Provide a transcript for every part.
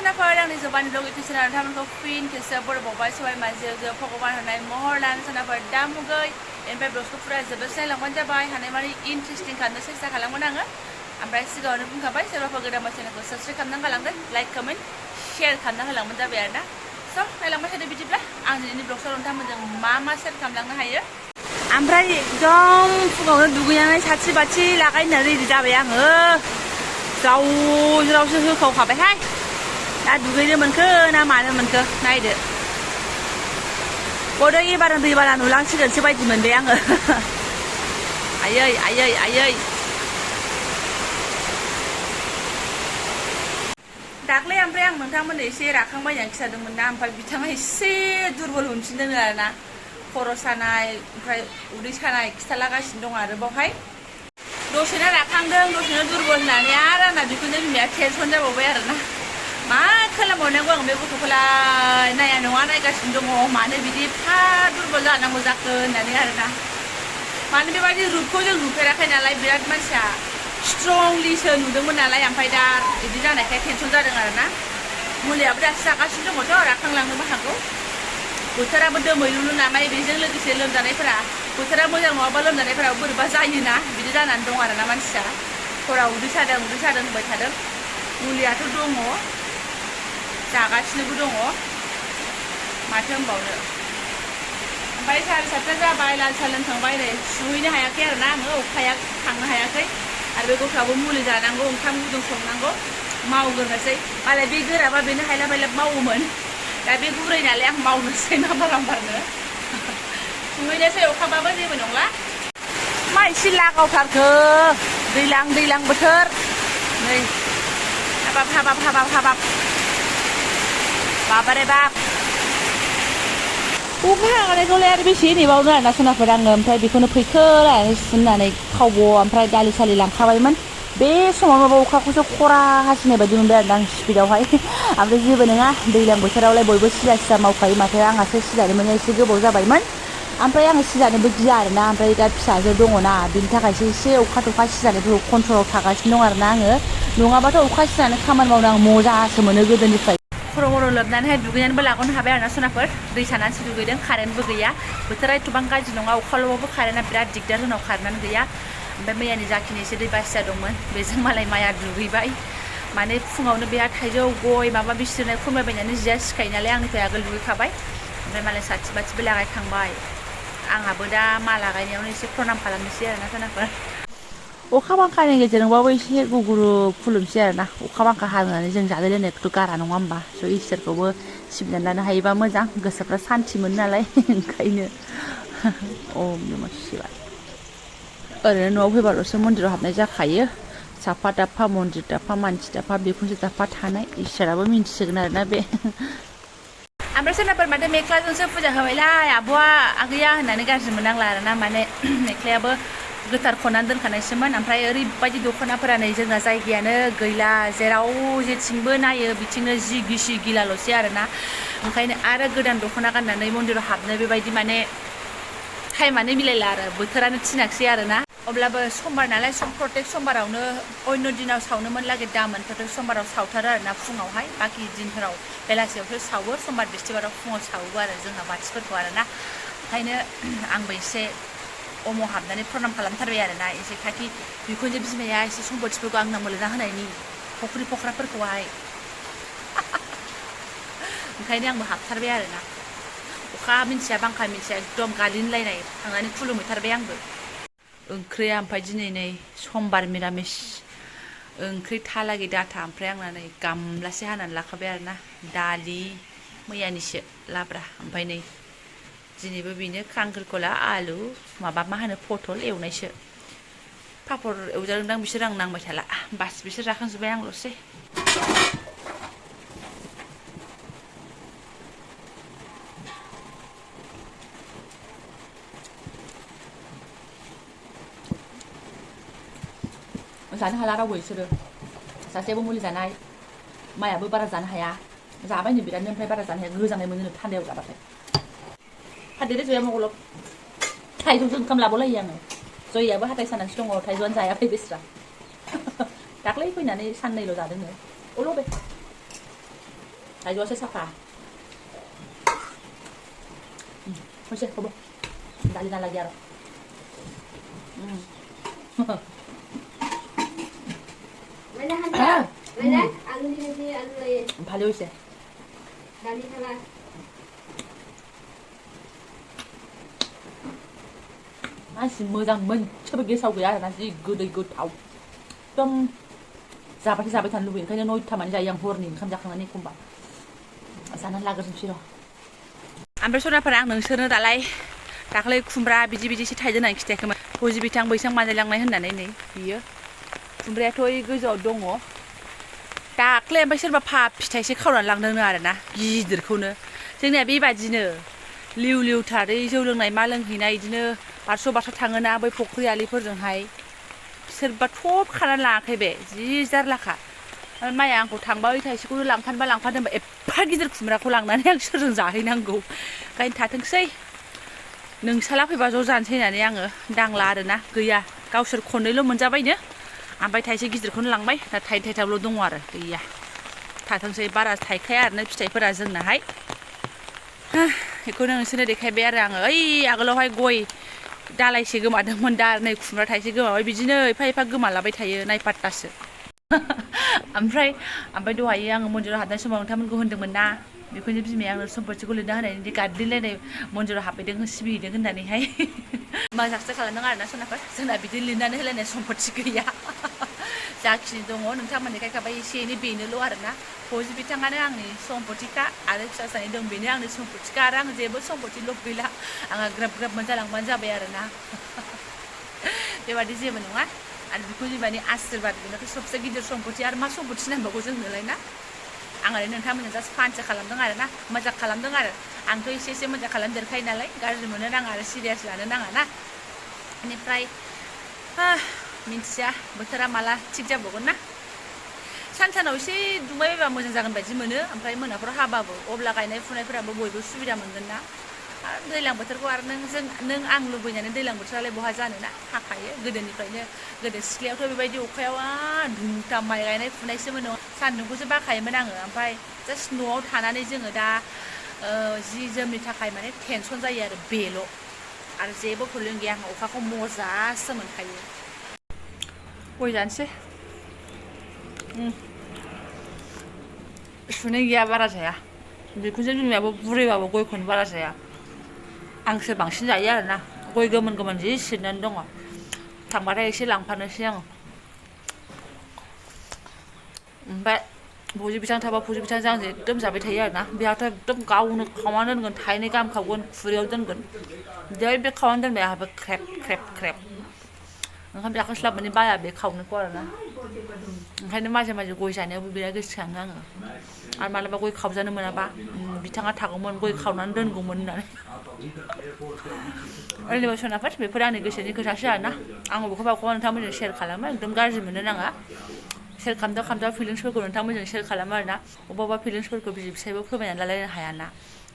सोनाफोर आंनि जबानिब्लग YouTube channel नोंथांमोनखौ फिन खेबसे बरावबावबाय सबाय मानसिजों भगबान होनाय महर लानो सोनाफोर दा मुगै ओमफ्राय ब्लगखौ फुरा जोबोद नायलांबानो जाबाय हानायमानि इन्टारेस्टिं खालामनो सेस्था खालामगोन आङो ओमफ्राय सिगाङावनो बुंखाबाय सोरबाफोर गोदान चेनेलखौ साबस्क्राइब खालामनानै गालांदों लाइक कमेन्ट शेयार खालामना होलांबानो जाबाय आरोना स' नायलांबाय थादो बिदिब्ला आं दिनैनि ब्लगआव नोंथांमोनजों मा शेयार खालामलांनो हायो ओमफ्राय एकदम फुङावनो दुगैनानै साथि बाथि लागायनानै रेडि जाबाय आङो जाव ज्रावसो होखावखाबायहाय दा दुगैनो मोनखो ना मानो मोनखो नायदो बोdo एबार दैबाना नुलांसिगोनसो बायदि मोनबाय आङो आयै आयै आयै दाख्लै ओमफ्राय आं नोंथांमोननो एसे राखांबायनानै खिथादोंमोन ना ओमफ्राय बिथाङा एसे दुरबल मोनफिनदों आरोना खर' सानाय ओमफ्राय उदै सानाय खिथालागासिनो दं आरो बावहाय दसेनो राखांदों दसेनो दुरबल होननानै आरो आंना बेखौनो बिमाया टेनसन जाबावबाय आरोना मा खालामबावनांगौ आं बे गथ'खौलाय नाया नङा नायगासिनो दङ मानो बिदि एफा दुरबल जानांगौ जाखो होननानै आरोना मानो बेबायदि रुटखौ जों नुफेराखै नालाय बिराद मानसिया स्ट्रंलिसो नुदोंमोन नालाय ओमफ्राय दा बिदि जानायखाय टेनसन जादों आरोना मुलियाबो दासो जागासिनो दङथ' राखांलांनोबो हागौ बोथोराबो दोमैलुलु नालाय बेजों लोगोसे लोमजानायफोरा बोथोरा मोजां नङाबा लोमजानायफोराबो बोरैबा जायोना बिदि जानानै दं आरोना मानसिया खरा उदै सादों होनबाय थादों मुलियाथ' दङ जागासिनोबो दङ माथो होनबावनो ओमफ्राय 7:30 जाबाय लाल साहा लोंखांबाय नै सुहैनो हायाखै आरोना आङो अखाया थांनो हायाखै आरो बे गथ'आबो मुलि जानांगौ ओंखाम गुदुं संनांगौ मावग्रोनोसै मालाय बे गोराबा बेनो हायलाब हायलाब मावोमोन दा बे बुरै नालाय आं मावनोसै मा बारामबारनो सुहैनोसै अखाबाबो जेबो नंला मा एसे लागावथारखो दैलां बोथोर नै हाबाब बाबारे बाप अखा हानायखौलाय आरो बेसे नेबावनो आरोना सोनाफोर आङो ओमफ्राय बेखौनो फैखो लायनानै सुनानै खावब' ओमफ्राय दालि सालि लांखाबायमोन बे समाव माबा अखाखौसो खरा हासिनाय बायदि मोनबाय आरोना आं स्पिडावहाय ओमफ्राय जेबो नङा दैज्लां बोथोरावलाय बयबो सिजा मावखायो माथो आंहासो सिजानो मोनो एसे गोबाव जाबायमोन ओमफ्राय आङो सिजानोबो गिया आरोना ओमफ्राय दा फिसाजो दङना बिनि थाखायसो एसे अखा थखा सिजानायफोरखौ कन्ट्रलाव थागासिनो दं आरोना आङो नङाबाथ' अखा सिजानो खामानि मावनो आं मजासो मोनो गोदोनिफ्राय खर' लोबनानैहाय दुगैनानैबो लागनो हाबाय आरोना सोनाफोर दै सानानैसो दुगैदों कारेन्टबो गैया बोथोरा एथबां गाज्रि नङा अखाल'बाबो कारेन्टआ बिराद दिगदार जोंनाव कारेन्टआनो गैया ओमफ्राय मैयानि जाखिनि एसे दै बासिया दंमोन बेजों मालाय माया दुगैबाय माने फुङावनो बेहा थाइजौ गय माबा बिसिरनाय खमायबायनानै जिया सिखायो नालाय आंनिफ्राय आगोल दुगैखाबाय ओमफ्राय मालाय साथि बाथिबो लागायखांबाय आंहाबो दा माला गायनायावनो एसे प्रनाम खालामनोसै आरोना सोनाफोर अखा बांखानि गेजेरजोंबाबो एसे गुगुरु खुलुमसै आरोना अखा बांखा हानानै जों जानाय लोंनायखौथ' गारा नङा होमबा स' इसोरखौबो सिबिनानै लानो हायोबा मोजां गोसोफ्रा सान्थि मोनो नालाय ओंखायनो ओम नमः शिवाय ओरैनो न'आव फैबाल'सो मन्दिराव हाबनाय जाखायो साफा दाफा मन्दिर दाफा मानसि दाफा बिखुनजो दाफा थानाय इसोराबो मिन्थिसिगोन आरोना बे ओमफ्राय सोरनाफोर माथो मेख्लाजोंसो फुजा होबायलाय आब'आ आगैया होननानै गाज्रि मोननांला आरोना माने मेख्लायाबो गोथार खनानै दोनखानायसोमोन ओमफ्राय ओरैबायदि दख'नाफोरा नै जोंना जायगायानो गैला जेराव जेथिंबो नायो बिथिंनो जि गिसि गिलाल'सै आरोना ओंखायनो आरो गोदान दख'ना गाननानै मन्दिराव हाबनो बेबायदि माने टाइमानो मिलायला आरो बोथोरानो थिनाखसै आरोना अब्लाबो समबार नालाय प्रत्येक समबारावनो अन्य दिनाव सावनोमोन लागै दामोन प्रत्येक समबाराव सावथारो आरोना फुङावहाय बाखि दिनफोराव बेलासियावसो सावो समबार बिस्थिबाराव फुङाव सावो आरो जोंहा बाथिफोरखौ आरोना ओंखायनो आंबो एसे अम' हाबनानै प्रनाम खालामथारबाय आरोना एसे खाथि बिखुनजो बिमाया एसे सम्पतिफोरखौ आंनो मोनना होनायनि फख्रि फख्राफोरखौहाय ओंखायनो आंबो हाबथारबाय आरोना अखा मिन्थिया बांखा मिन्थिया एकदम गालिनलायनाय थांनानै खुलुमहैथारबाय आंबो ओंख्रिया ओमफ्राय दिनै नै समबार मिरामिस ओंख्रि थालागै दाथा ओमफ्राय आंना नै गामलासे हानानै लाखाबाय आरोना दालि मैयानिसो लाब्रा ओमफ्राय नै दिनैबो बेनो खांख्रिखला आलु माबा मा होनो पटल एवनायसो पापर एवजादोंदां बिसोर आं नांबाय थाला बास बिसोर जाखांजोब्बाय आंल'सै जानो हाला रावबो बिसोरो सासेयाबो मुलि जानाय मायाबो बारा जानो हाया जाबायनो बिरादनो ओमफ्राय बारा जानो हाया गोजांनाय मोनो थान्दायाव जाबाथाय हादेरे जया मगलब थाइजौजों ओंखाम लाबावलायो आङो जयाबो हाथाय सानानैसो दङ थाइजौआनो जायाखै बेस्रा दाख्लै फैनानै साननैल' जादोंनो अल' बे थाइजौआसो साफा मोनसे खबर दालि ना lagi आरो ভালো হয়েছে मानसि मोजां मोनसेबो गेसाव गैया आरोना जि गोदै गोथाव एकदम जाबाय थानो लुबैयो ओंखायनो 9टा मानि जायो आं हरनि ओंखाम जाखांनानै एखमबा जानानै लाग्रोजोबसै र' ओमफ्राय सनाफोरा आं नोंसोरनो दालाय दाख्लै खुमब्रा बिदिसो थाइदों होननानै खिथायाखैमोन फौजि बिथां बैसां बानायलांनाय होननानै नै बियो खुमब्रायाथ' ओइ गोजौआव दङ दाख्लै ओमफ्राय सोरबा फिथाइसो खावनानै लांदोंनो आरोना गिदिरखौनो जोंनिया बेबादिनो लिउ जौ लोंनाय मा लोंहैनाय बिदिनो बारस' थाङोना बै फख्रि आलिफोरजोंहाय सोरबा थब खानानै लाङाखै बे जि जारलाखा माया आंखौ थांबा ओइ थाइसेखौनो लांफादोंबा एफा गिदिर खुमब्राखौ लांनानै आं सोरजों जाहैनांगौ ओंखायनो थाथोंसै नोंसाला फैबा ज' जानोसै होननानै आङो दांला आरोना गैया गावसोर खननैल' मोनजाबायनो ओमफ्राय थाइसे गिदिरखौनो लांबाय दा थाइथामल' दङ आरो गैया थाथोंसै बारा थाइखाया आरोना फिथाइफोरा जोंनाहाय बेखौनो नोंसोरनो देखायबाय आरो आङो ओइ आगोलावहाय गय दालायसे गोमादोंमोन दा नै खुमब्रा थाइसे गोमाबाय बिदिनो एफा गोमालाबाय थायो नायपात्तासो ओमफ्राय दहायो आङो मन्दिराव हाबनाय समाव नोंथांमोनखौ होनदोंमोन ना बेखौनो बिमाया आंनो सम्पथिखौ लिरना होनायनि गादलिनलायनाय मन्दिराव हाबफैदों सिबिहैदों होननानैहाय मोजांसो खालामदों आरोना सनाफोर जोंना बिदि लिरनानै होलायनाय सम्पथि गैया जाखिनि दङ नोंथांमोननि गायखाबाय एसे एनै बेनोल' आरोना फौजि बिथाङानो आंनि सम्पथिखा आरो फिसा सानै दं बेनो आंनि सम्पथिखा आरो आं जेबो सम्पथि लब गैला आंहा ग्राब मोनजालांबानो जाबाय आरोना बेबादि जेबो नङा आरो बेखौ बिमानि आशीर्बाद बेनोथ' सबसे गिदिर सम्पथि आरो मा सम्पथि नांबावगौ जोंनोलाय ना आं ओरैनो नोंथांमोनजों जास्ट फानसो खालामदों आरोना मोजां खालामदों आरो आंथ' एसे मोजां खालामदेरखायो नालाय गाज्रि मोननो नाङा आरो सिरियास लानो नाङा ना बेनिफ्राय मिन्थिया बोथोरा माला थिग जाबावगोन ना सानाव एसे दुंबाय बायबा मोजां जागोन बायदि मोनो ओमफ्राय मोनाफोराव हाबाबो अब्ला गायनाय फुनायफोराबो बयबो सुबिदा मोनगोन ना आरो दैज्लां बोथोरखौ आरो नों आं लुबैनानै दैज्लां बोथोरालाय बहा जानोना हाखायो गोदोनिफ्रायनो गोदो सिख्लायावथ' बेबायदि अखायाव दुंथा माइ गायनाय फुनायसोमोन नङा सान्दुंखौसो बाखायोमोन आङो ओमफ्राय जास्ट न'आव थानानै जोङो दा जि जोमनि थाखाय माने टेनसन जायो आरो बेल' आरो जेबो प्रब्लेम गैया आं अखाखौ मजासो मोनखायो गय जानोसै सुनै गैया बारा जाया बेखौसो बिमायाबो बुरैबाबो गयखौनो बारा जाया आंसो बांसिन जायो आरोना गय गोमोन जि सिरनानै दङ थांबाथाय एसे लांफानोसै आङो ओमफ्राय फौजि बिथां थाबा फौजि बिथांजों आंजों एकदम जाबाय थायो आरोना बेहाथ' एकदम गावनो खावनानै दोनगोन थाइनै गाहाम खावगोन खुरैयाव दोनगोन जै बे खावनानै दोनबाय आंहाबो ख्रेब ओंखाम जाखांस्लाबनानै बाया बे खावनोखौ आरोना ओंखायनो माजे गय जानायावबो बिराद गोसोखाङो आङो आरो मालाबा गय खावजानो मोनाबा बिथाङा थागौमोन गय खावनानै दोनगौमोन होननानै ओरैनो सनाफोर बेफोर आंनि गोसोनि खोथासो आरोना आं बबेखौबा नोंथांमोनजों शेयार खालामो एकदम गाज्रि मोननो नाङा शेयार खालामदाव फिलिंसफोरखौ नोंथांमोनजों शेयार खालामो आरोना अबेबा फिलिंसफोरखौ बिसि फिसायबो फोरमायनानै लालायनो हायाना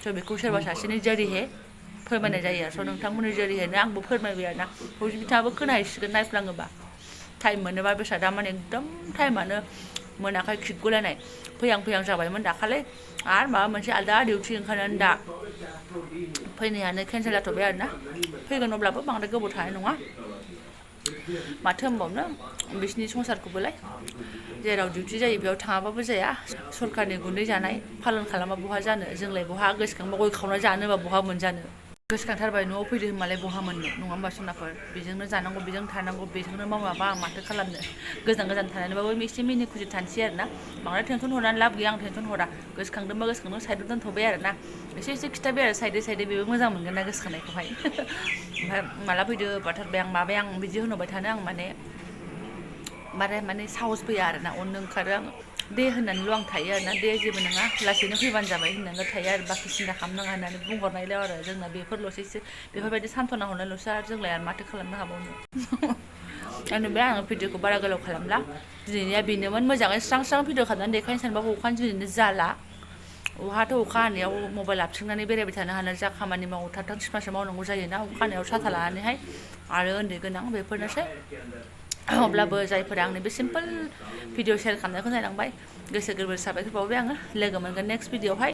स' बेखौ सोरबा सासेनि जोरैहाय फोरमायनाय जायो आरो स' नोंथांमोननि जोरैहायनो आंबो फोरमायबाय आरोना फौजि बिथाङाबो खोनाहैसिगोन नायफ्लाङोबा टाइम मोनोबा बेसादा माने एकदम टाइमानो मोनाखै खिगुलायनाय फैहां जाबायमोन दाखालि आरो माबा मोनसे आलदा डिउटि ओंखारनानै दा फैनायानो केन्सेल जाथ'बाय आरोना फैगोन अब्लाबो बांद्राय गोबाव थानाय नङा माथो होनबावनो बिसिनि संसारखौबोलाय जेराव डिउटि जायो बेयाव थाङाबाबो जाया सरकारनि गुन्दै जानाय फालन खालामा बहा जानो जोंलाय बहा गोसोखांबा गय खावना जानोबा बहा मोनजानो गोसोखांथारबाय न'आव फैदो होनबालाय बहा मोननो नङा होमबा सनाफोर बेजोंनो जानांगौ बेजों थानांगौ बेजोंनो मावाबा आं माथो खालामनो गोजान थानानैबाबो एसे मिनि खुसि थानोसै आरोना बांद्राय टेनसन हरनानै लाब गैया आं टेनसन हरा गोसोखांदों साइडआव दोनथ'बाय आरोना एसे खिथाबाय आरो साइडै बेबो मोजां मोनगोन ना गोसोखांनायखौहाय ओमफ्राय माला फैदो बाथारबाय आं माबाय आं बिदि होनहरबाय थानो आं माने साहस फैया आरोना अननो ओंखारो आङो दे होननानैल' आं थायो आरोना दे जेबो नङा लासैनो फैबानो जाबाय होननानैल' थायो आरो बाखि सिन्था खालामनाङा होननानै बुंहरनायल' आरो जोंना बेफोरल'सैसो बेफोरबायदि सान्थना हरनायल'सो आरो जोंलाय आरो माथो खालामनो हाबावनो नुबाय आङो भिडिअखौ बारा गोलाव खालामला दिनैनिया बेनोमोन मोजाङै स्रां भिडिअ खालामनानै देखायनो सानबाबो अखानि दिनैनो जाला अखा हानायाव मबाइल आबथिंनानै बेरायबाय थानो हानाय जा खामानि मावो थाब थिफासो मावनांगौ जायोना अखा हानायाव साथा लानानैहाय आरो उन्दै गोनां बेफोरनोसै अब्लाबो जायफोरा आंनि बे सिम्पोल भिडिअ शेयार खालामनायखौ नायलांबाय गोसो गोरबो साबायखर बावबाय आङो लोगो मोनगोन नेक्स्ट भिडिअआवहाय